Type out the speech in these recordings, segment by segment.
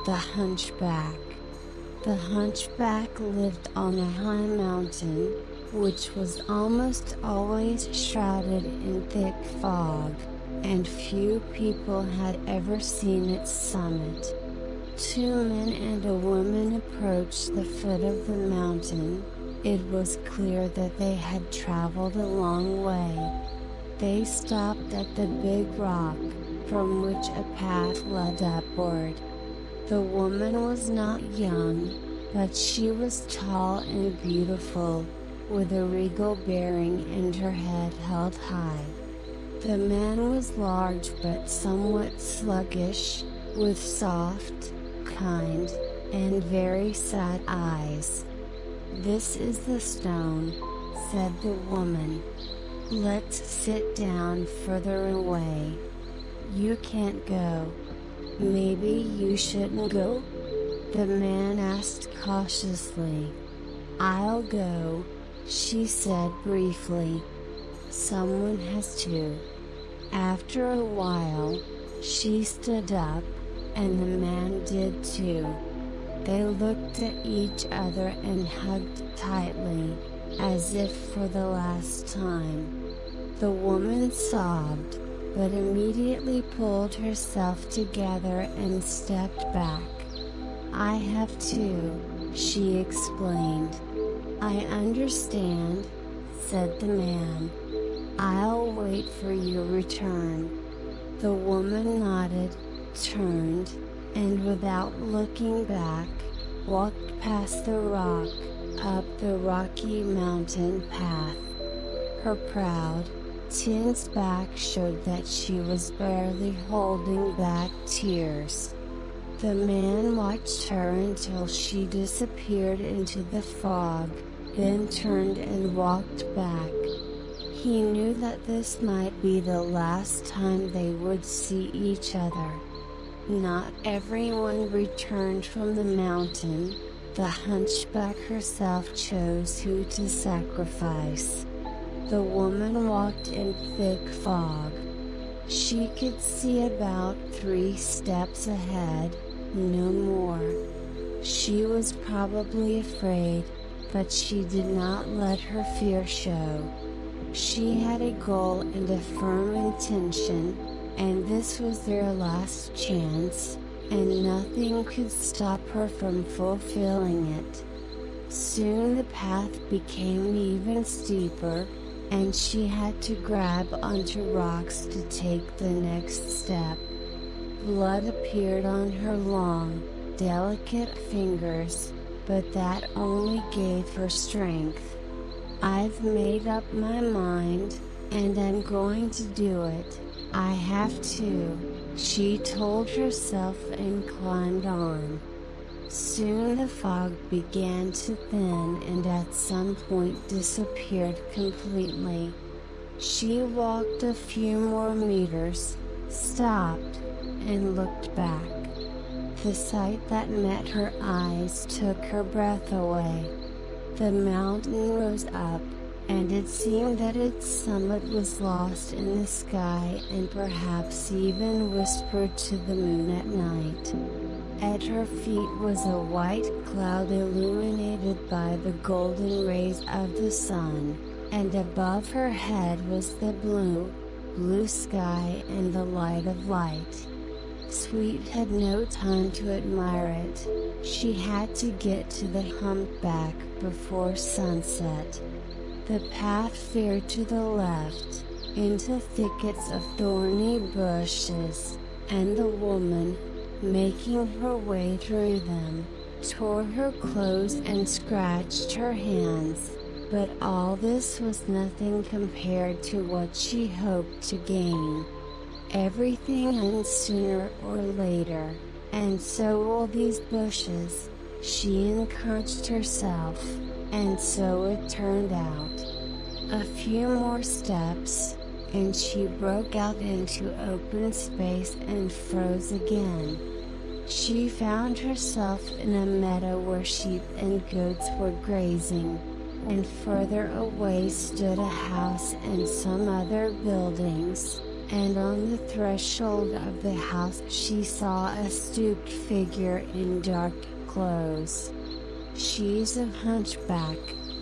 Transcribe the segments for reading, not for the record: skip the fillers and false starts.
The Hunchback. The Hunchback lived on a high mountain, which was almost always shrouded in thick fog, and few people had ever seen its summit. Two men and a woman approached the foot of the mountain. It was clear that they had traveled a long way. They stopped at the big rock, from which a path led upward. The woman was not young, but she was tall and beautiful, with a regal bearing and her head held high. The man was large but somewhat sluggish, with soft, kind, and very sad eyes. "This is the stone," said the woman. "Let's sit down further away." "You can't go." "Maybe you shouldn't go?" the man asked cautiously. "I'll go," she said briefly. "Someone has to." After a while, she stood up, and the man did too. They looked at each other and hugged tightly, as if for the last time. The woman sobbed, but immediately pulled herself together and stepped back. "I have to," she explained. "I understand," said the man. "I'll wait for your return." The woman nodded, turned, and without looking back, walked past the rock, up the rocky mountain path. Her proud, tense back showed that she was barely holding back tears. The man watched her until she disappeared into the fog, then turned and walked back. He knew that this might be the last time they would see each other. Not everyone returned from the mountain. The hunchback herself chose who to sacrifice. The woman walked in thick fog. She could see about 3 steps ahead, no more. She was probably afraid, but she did not let her fear show. She had a goal and a firm intention, and this was their last chance, and nothing could stop her from fulfilling it. Soon the path became even steeper, and she had to grab onto rocks to take the next step. Blood appeared on her long, delicate fingers, but that only gave her strength. "I've made up my mind, and I'm going to do it. I have to," she told herself and climbed on. Soon the fog began to thin and at some point disappeared completely. She walked a few more meters, stopped, and looked back. The sight that met her eyes took her breath away. The mountain rose up, and it seemed that its summit was lost in the sky and perhaps even whispered to the moon at night. At her feet was a white cloud illuminated by the golden rays of the sun, and above her head was the blue sky and the light of light. Sweet had no time to admire it. She had to get to the humpback before sunset. The path veered to the left, into thickets of thorny bushes, and the woman, making her way through them, tore her clothes and scratched her hands, but all this was nothing compared to what she hoped to gain. Everything ends sooner or later, and so will these bushes, she encouraged herself, and so it turned out. A few more steps, and she broke out into open space and froze again. She found herself in a meadow where sheep and goats were grazing, and further away stood a house and some other buildings, and on the threshold of the house she saw a stooped figure in dark clothes. "She's a hunchback,"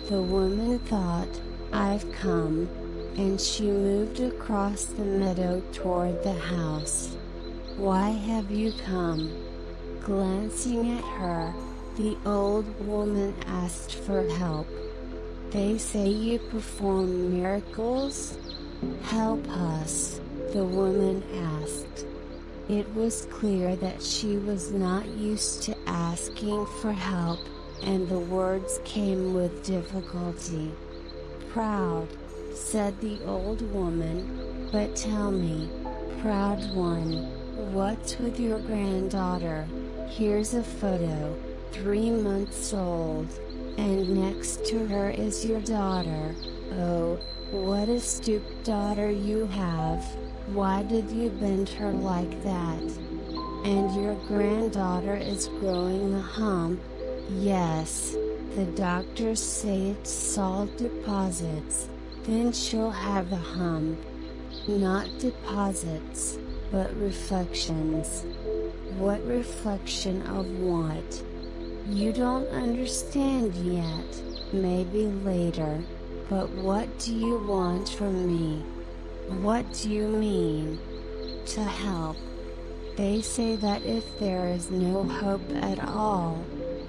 the woman thought. "I've come." And she moved across the meadow toward the house. "Why have you come?" Glancing at her, the old woman asked for help. "They say you perform miracles? Help us," the woman asked. It was clear that she was not used to asking for help, and the words came with difficulty. "Proud," said the old woman, "but tell me, proud one, what's with your granddaughter? Here's a photo, 3 months old, and next to her is your daughter. Oh, what a stooped daughter you have. Why did you bend her like that? And your granddaughter is growing a hump." "Yes, the doctors say it's salt deposits." "Then she'll have a hump." "Not deposits, but reflections." "What reflection of what?" "You don't understand yet, maybe later. But what do you want from me?" "What do you mean?" "To help. They say that if there is no hope at all,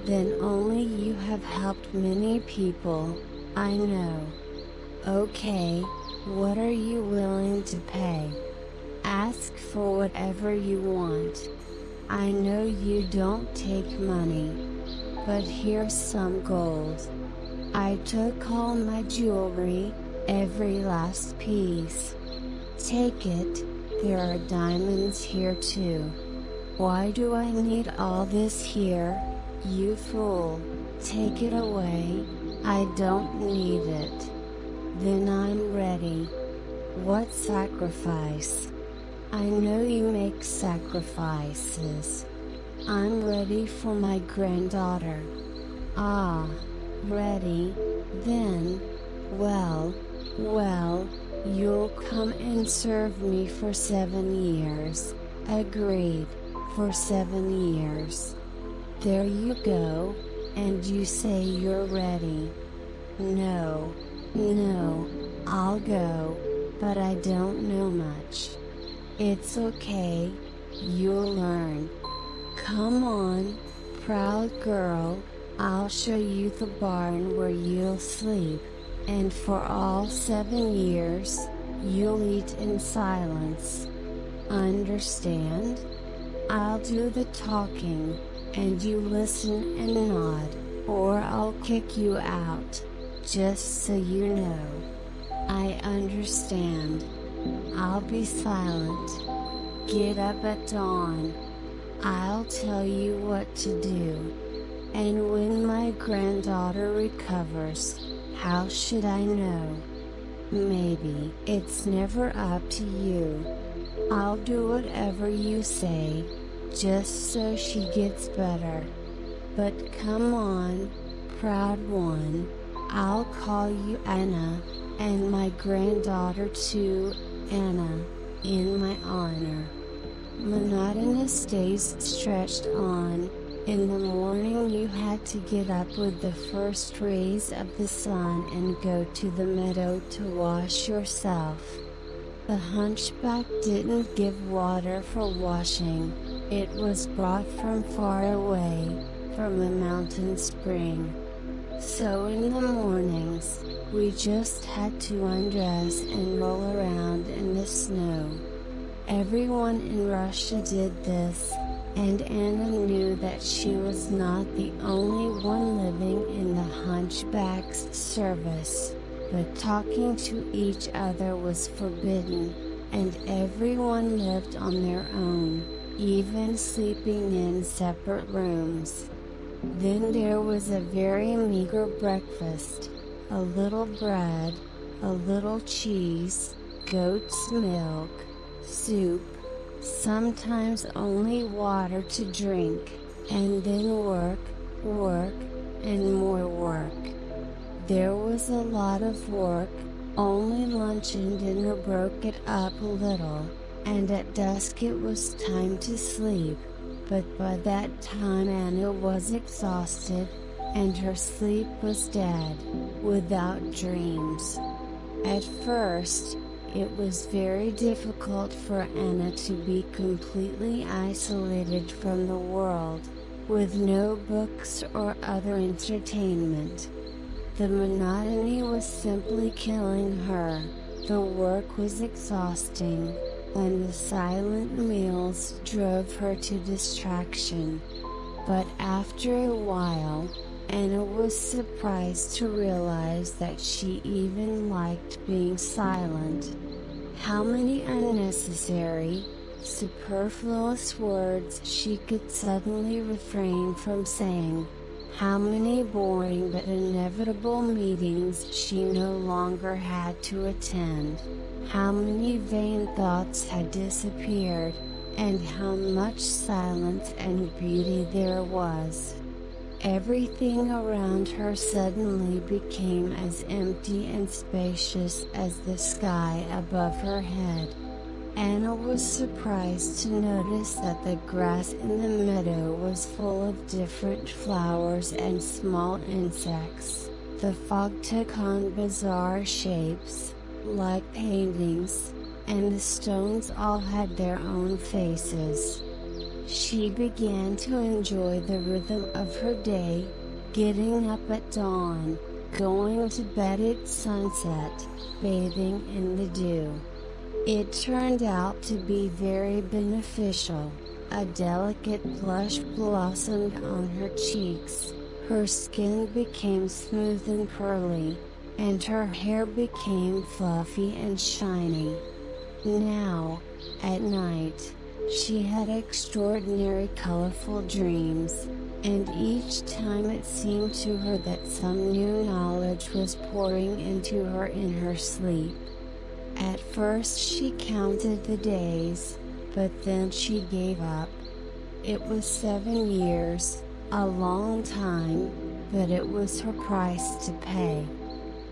then only you have helped many people, I know." "Okay, what are you willing to pay?" "Ask for whatever you want. I know you don't take money. But here's some gold. I took all my jewelry, every last piece." "Take it, there are diamonds here too." "Why do I need all this here, you fool? Take it away, I don't need it." "Then I'm ready." "What sacrifice?" "I know you make sacrifices." "I'm ready for my granddaughter." "Ah, ready, then. Well, you'll come and serve me for 7 years, agreed, for 7 years. There you go, and you say you're ready." No, I'll go, but I don't know much." "It's okay, you'll learn. Come on, proud girl, I'll show you the barn where you'll sleep, and for all 7 years, you'll eat in silence. Understand? I'll do the talking, and you listen and nod, or I'll kick you out, just so you know." "I understand. I'll be silent. Get up at dawn. I'll tell you what to do. And when my granddaughter recovers, how should I know?" "Maybe it's never up to you. I'll do whatever you say, just so she gets better. But come on, proud one, I'll call you Anna, and my granddaughter too, Anna, in my honor." Monotonous days stretched on. In the morning you had to get up with the first rays of the sun and go to the meadow to wash yourself. The hunchback didn't give water for washing, it was brought from far away, from a mountain spring. So in the mornings, we just had to undress and roll around in the snow. Everyone in Russia did this, and Anna knew that she was not the only one living in the hunchback's service, but talking to each other was forbidden, and everyone lived on their own, even sleeping in separate rooms. Then there was a very meager breakfast, a little bread, a little cheese, goat's milk, soup, sometimes only water to drink, and then work, and more work. There was a lot of work, Only lunch and dinner broke it up a little, and at dusk it was time to sleep. But by that time Anna was exhausted, and her sleep was dead, without dreams. At first, it was very difficult for Anna to be completely isolated from the world, with no books or other entertainment. The monotony was simply killing her, the work was exhausting, and the silent meals drove her to distraction. But after a while, Anna was surprised to realize that she even liked being silent. How many unnecessary, superfluous words she could suddenly refrain from saying. How many boring but inevitable meetings she no longer had to attend. How many vain thoughts had disappeared, and how much silence and beauty there was. Everything around her suddenly became as empty and spacious as the sky above her head. Anna was surprised to notice that the grass in the meadow was full of different flowers and small insects. The fog took on bizarre shapes, like paintings, and the stones all had their own faces. She began to enjoy the rhythm of her day, getting up at dawn, going to bed at sunset, bathing in the dew. It turned out to be very beneficial. A delicate blush blossomed on her cheeks, her skin became smooth and pearly, and her hair became fluffy and shiny. Now, at night, she had extraordinary colorful dreams, and each time it seemed to her that some new knowledge was pouring into her in her sleep. At first she counted the days, but then she gave up. It was 7 years, a long time, but it was her price to pay.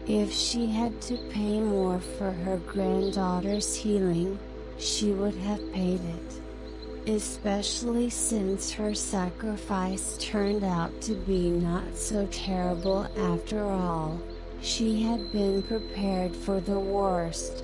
If she had to pay more for her granddaughter's healing, she would have paid it. Especially since her sacrifice turned out to be not so terrible after all. She had been prepared for the worst.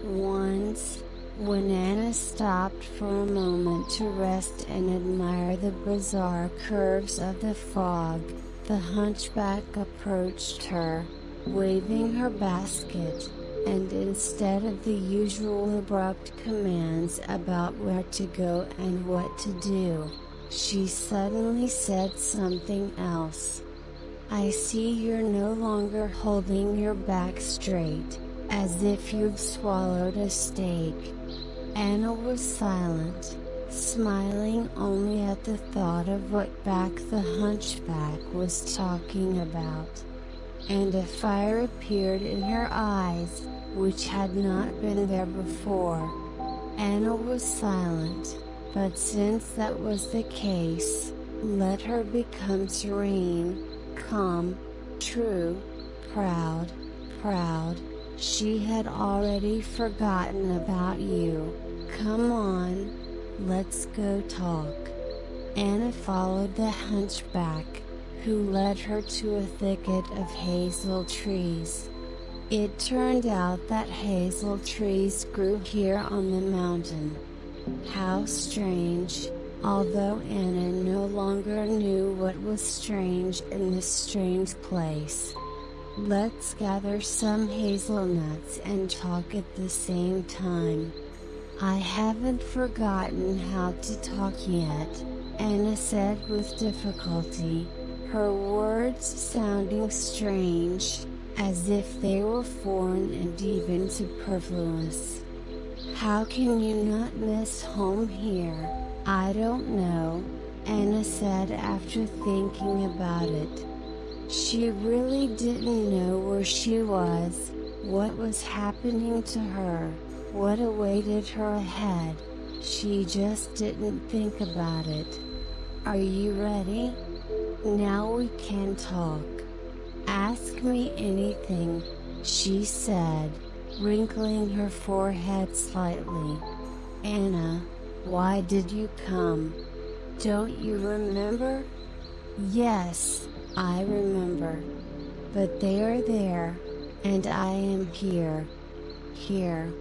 Once, when Anna stopped for a moment to rest and admire the bizarre curves of the fog, the hunchback approached her, waving her basket, and instead of the usual abrupt commands about where to go and what to do, she suddenly said something else. "I see you're no longer holding your back straight, as if you've swallowed a steak." Anna was silent, smiling only at the thought of what back the hunchback was talking about. And a fire appeared in her eyes, which had not been there before. Anna was silent, but since that was the case, let her become serene, calm, true, proud. She had already forgotten about you. Come on, let's go talk. Anna followed the hunchback, who led her to a thicket of hazel trees. It turned out that hazel trees grew here on the mountain. How strange, although Anna no longer knew what was strange in this strange place. Let's gather some hazelnuts and talk at the same time. I haven't forgotten how to talk yet, Anna said with difficulty, her words sounding strange, as if they were foreign and even superfluous. How can you not miss home here? I don't know, Anna said after thinking about it. She really didn't know where she was, what was happening to her, what awaited her ahead. She just didn't think about it. Are you ready? Now we can talk. Ask me anything. she said, wrinkling her forehead slightly. Anna, why did you come? Don't you remember? Yes, I remember. But they are there, and I am here. Here.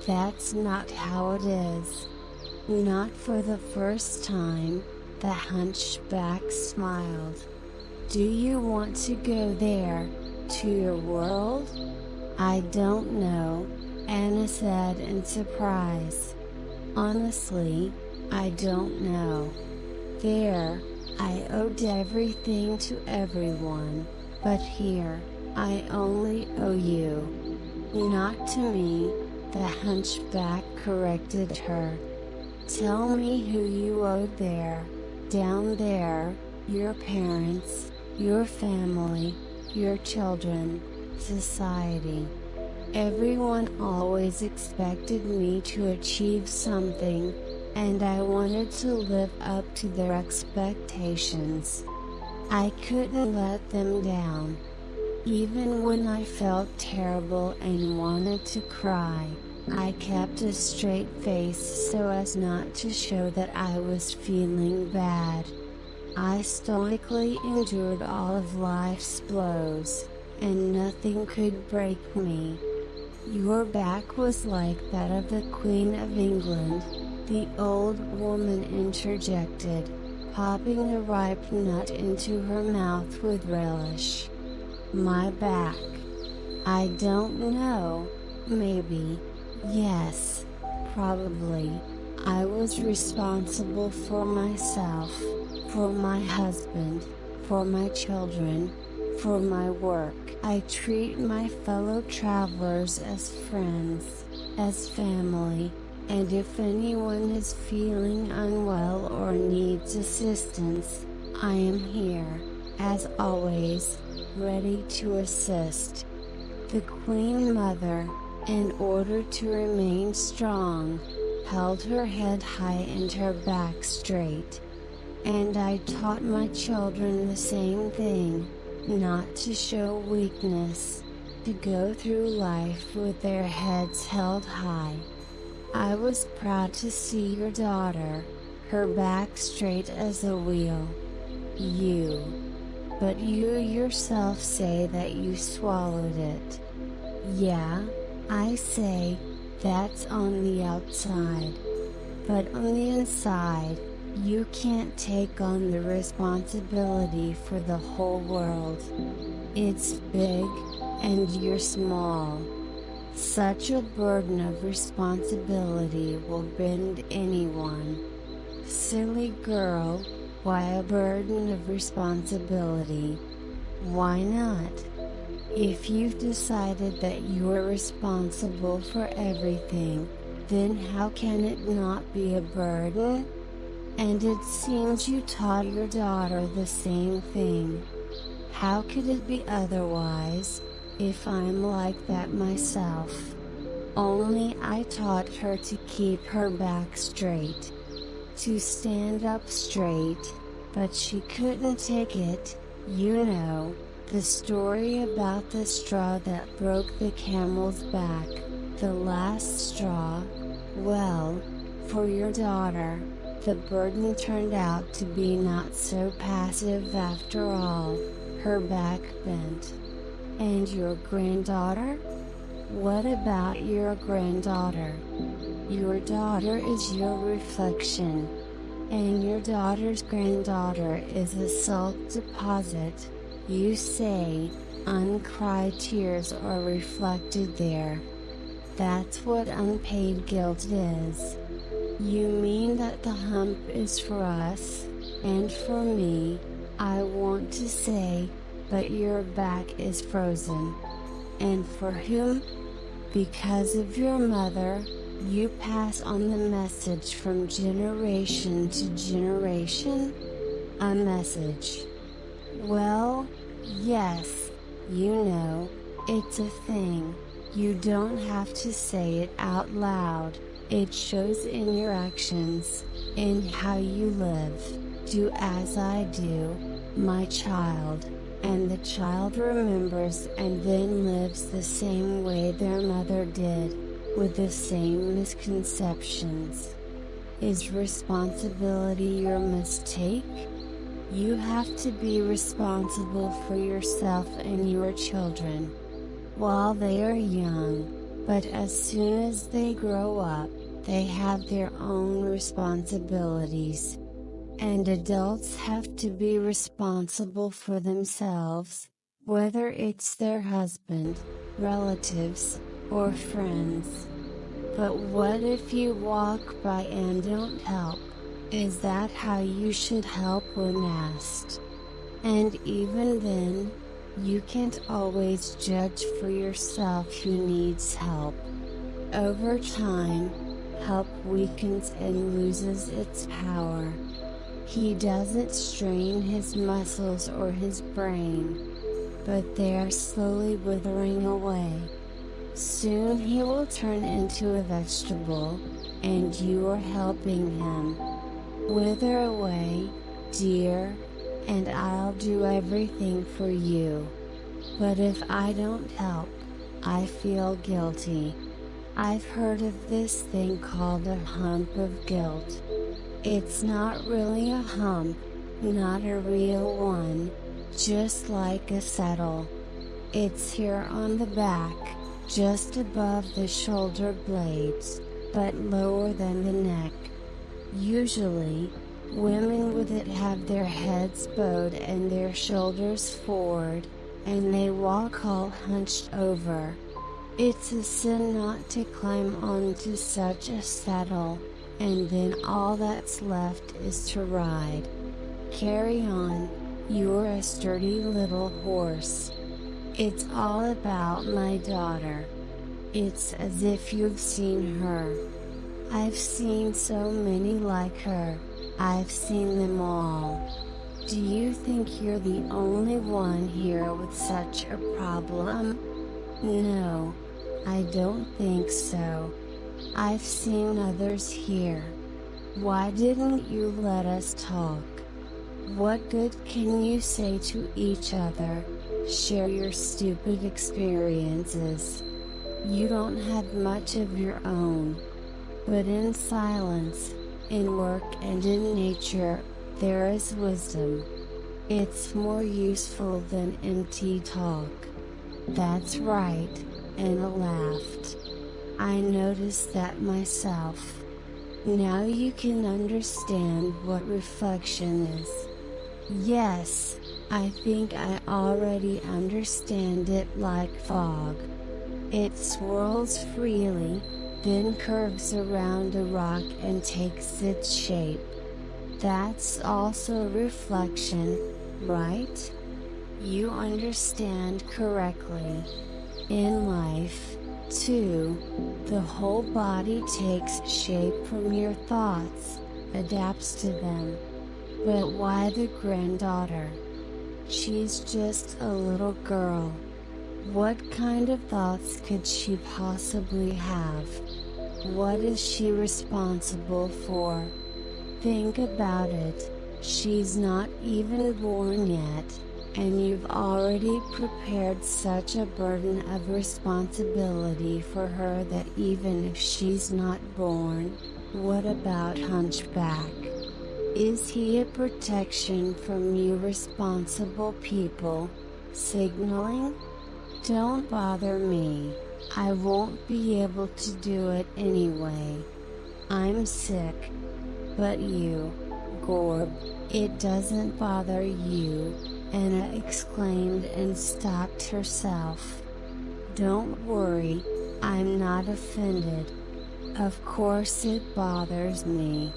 That's not how it is. Not for the first time, the hunchback smiled. Do you want to go there, to your world? I don't know, Anna said in surprise. Honestly, I don't know. There, I owed everything to everyone, but here, I only owe you. Not to me, the hunchback corrected her. Tell me who you owe there, down there, your parents, your family, your children, society. Everyone always expected me to achieve something, and I wanted to live up to their expectations. I couldn't let them down. Even when I felt terrible and wanted to cry, I kept a straight face so as not to show that I was feeling bad. I stoically endured all of life's blows, and nothing could break me. Your back was like that of the Queen of England, the old woman interjected, popping a ripe nut into her mouth with relish. My back. I don't know, maybe, yes, probably, I was responsible for myself, for my husband, for my children, for my work. I treat my fellow travelers as friends, as family, and if anyone is feeling unwell or needs assistance, I am here, as always, ready to assist. The Queen Mother, in order to remain strong, held her head high and her back straight. And I taught my children the same thing, not to show weakness, to go through life with their heads held high. I was proud to see your daughter, her back straight as a wheel. But you yourself say that you swallowed it. Yeah, I say, that's on the outside. But on the inside, you can't take on the responsibility for the whole world. It's big, and you're small. Such a burden of responsibility will bend anyone. Silly girl, why a burden of responsibility? Why not? If you've decided that you're responsible for everything, then how can it not be a burden? And it seems you taught your daughter the same thing. How could it be otherwise, if I'm like that myself? Only I taught her to keep her back straight, to stand up straight, but she couldn't take it. You know, the story about the straw that broke the camel's back, the last straw. Well, for your daughter, the burden turned out to be not so passive after all, her back bent. And your granddaughter? What about your granddaughter? Your daughter is your reflection. And your daughter's granddaughter is a salt deposit. You say, uncried tears are reflected there. That's what unpaid guilt is. You mean that the hump is for us, and for me, I want to say, but your back is frozen. And for whom? Because of your mother, you pass on the message from generation to generation? A message. Well, yes, you know, it's a thing. You don't have to say it out loud. It shows in your actions, in how you live. Do as I do, my child. and the child remembers and then lives the same way their mother did, with the same misconceptions. Is responsibility your mistake? You have to be responsible for yourself and your children while they are young, but as soon as they grow up, they have their own responsibilities. And adults have to be responsible for themselves, whether it's their husband, relatives, or friends. But what if you walk by and don't help? Is that how you should help when asked? And even then, you can't always judge for yourself who needs help. Over time, help weakens and loses its power. He doesn't strain his muscles or his brain, but they are slowly withering away. Soon he will turn into a vegetable, and you are helping him. Wither away, dear, and I'll do everything for you. But if I don't help, I feel guilty. I've heard of this thing called a hump of guilt. It's not really a hump, not a real one, just like a saddle. It's here on the back, just above the shoulder blades, but lower than the neck. Usually, women with it have their heads bowed and their shoulders forward, and they walk all hunched over. It's a sin not to climb onto such a saddle, and then all that's left is to ride. Carry on, you're a sturdy little horse. It's all about my daughter. It's as if you've seen her. I've seen so many like her, I've seen them all. Do you think you're the only one here with such a problem? No, I don't think so. I've seen others here. Why didn't you let us talk? What good can you say to each other? Share your stupid experiences. You don't have much of your own. But in silence, in work and in nature, there is wisdom. It's more useful than empty talk. That's right, Anna laughed. I noticed that myself. Now you can understand what reflection is. Yes, I think I already understand it like fog. It swirls freely, then curves around a rock and takes its shape. That's also reflection, right? You understand correctly. In life, too, the whole body takes shape from your thoughts, adapts to them. But why the granddaughter? She's just a little girl. What kind of thoughts could she possibly have? What is she responsible for? Think about it, she's not even born yet, and you've already prepared such a burden of responsibility for her that even if she's not born, what about Hunchback? Is he a protection from you responsible people, signaling? Don't bother me, I won't be able to do it anyway. I'm sick. But you, Gorb, it doesn't bother you, Anna exclaimed and stopped herself. Don't worry, I'm not offended. Of course it bothers me.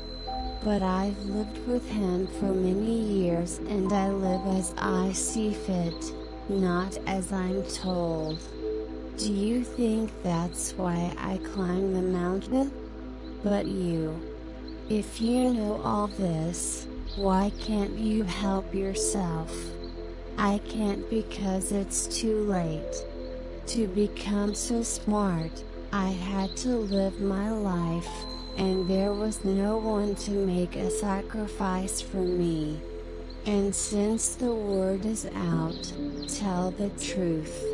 But I've lived with him for many years and I live as I see fit, not as I'm told. Do you think that's why I climb the mountain? But you. If you know all this, why can't you help yourself? I can't because it's too late. To become so smart, I had to live my life, and there was no one to make a sacrifice for me. And since the word is out, tell the truth.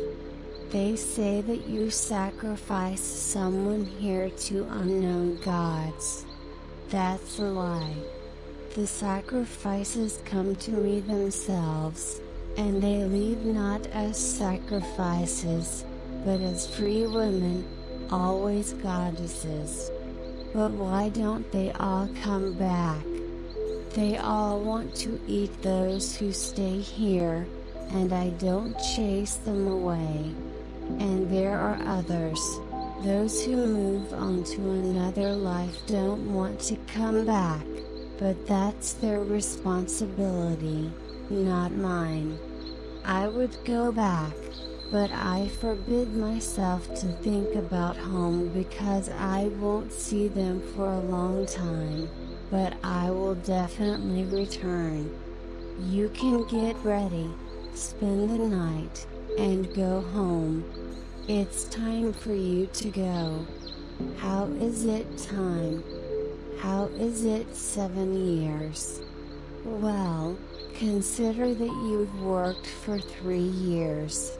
They say that you sacrifice someone here to unknown gods. That's a lie. The sacrifices come to me themselves, and they leave not as sacrifices, but as free women, always goddesses. But why don't they all come back? They all want to eat those who stay here, and I don't chase them away. And there are others, those who move on to another life don't want to come back, but that's their responsibility, not mine. I would go back, but I forbid myself to think about home because I won't see them for a long time, but I will definitely return. You can get ready, spend the night, and go home. It's time for you to go. How is it time? How is it 7 years? Well, consider that you've worked for 3 years.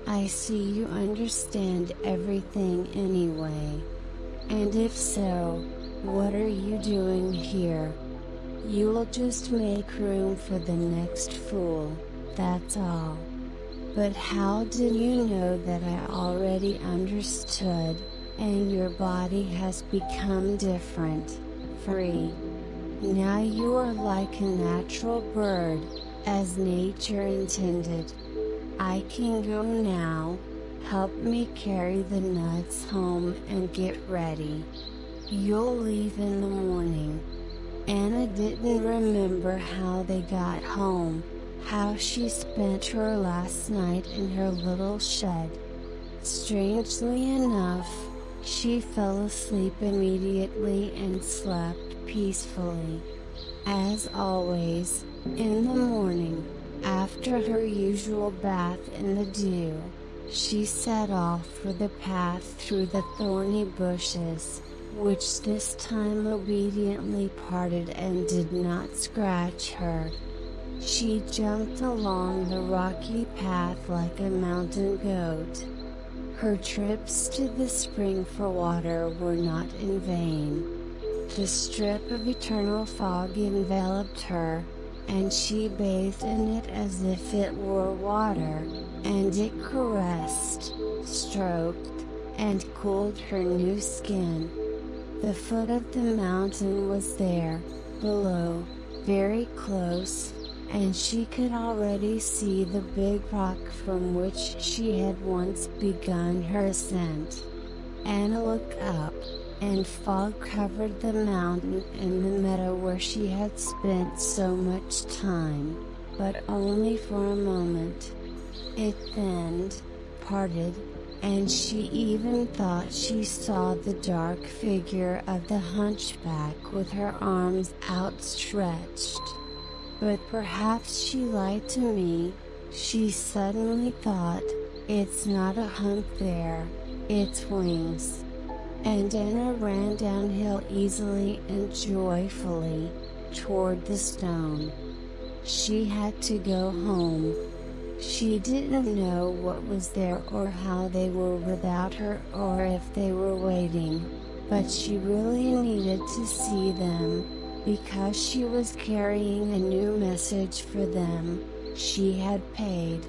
I see you understand everything anyway. And if so, what are you doing here? You'll just make room for the next fool, that's all. But how did you know that I already understood, and your body has become different, free? Now you are like a natural bird, as nature intended. I can go now. Help me carry the nuts home and get ready. You'll leave in the morning. Anna didn't remember how they got home, how she spent her last night in her little shed. Strangely enough, she fell asleep immediately and slept peacefully. As always, in the morning, after her usual bath in the dew, she set off for the path through the thorny bushes, which this time obediently parted and did not scratch her. She jumped along the rocky path like a mountain goat. Her trips to the spring for water were not in vain. The strip of eternal fog enveloped her, and she bathed in it as if it were water, and it caressed, stroked, and cooled her new skin. The foot of the mountain was there, below, very close, and she could already see the big rock from which she had once begun her ascent. Anna looked up, and fog covered the mountain and the meadow where she had spent so much time, but only for a moment. It thinned, parted, and she even thought she saw the dark figure of the hunchback with her arms outstretched. But perhaps she lied to me, she suddenly thought, it's not a hump there, it's wings. And Anna ran downhill easily and joyfully, toward the stone. She had to go home. She didn't know what was there or how they were without her or if they were waiting, but she really needed to see them, because she was carrying a new message for them. She had paid.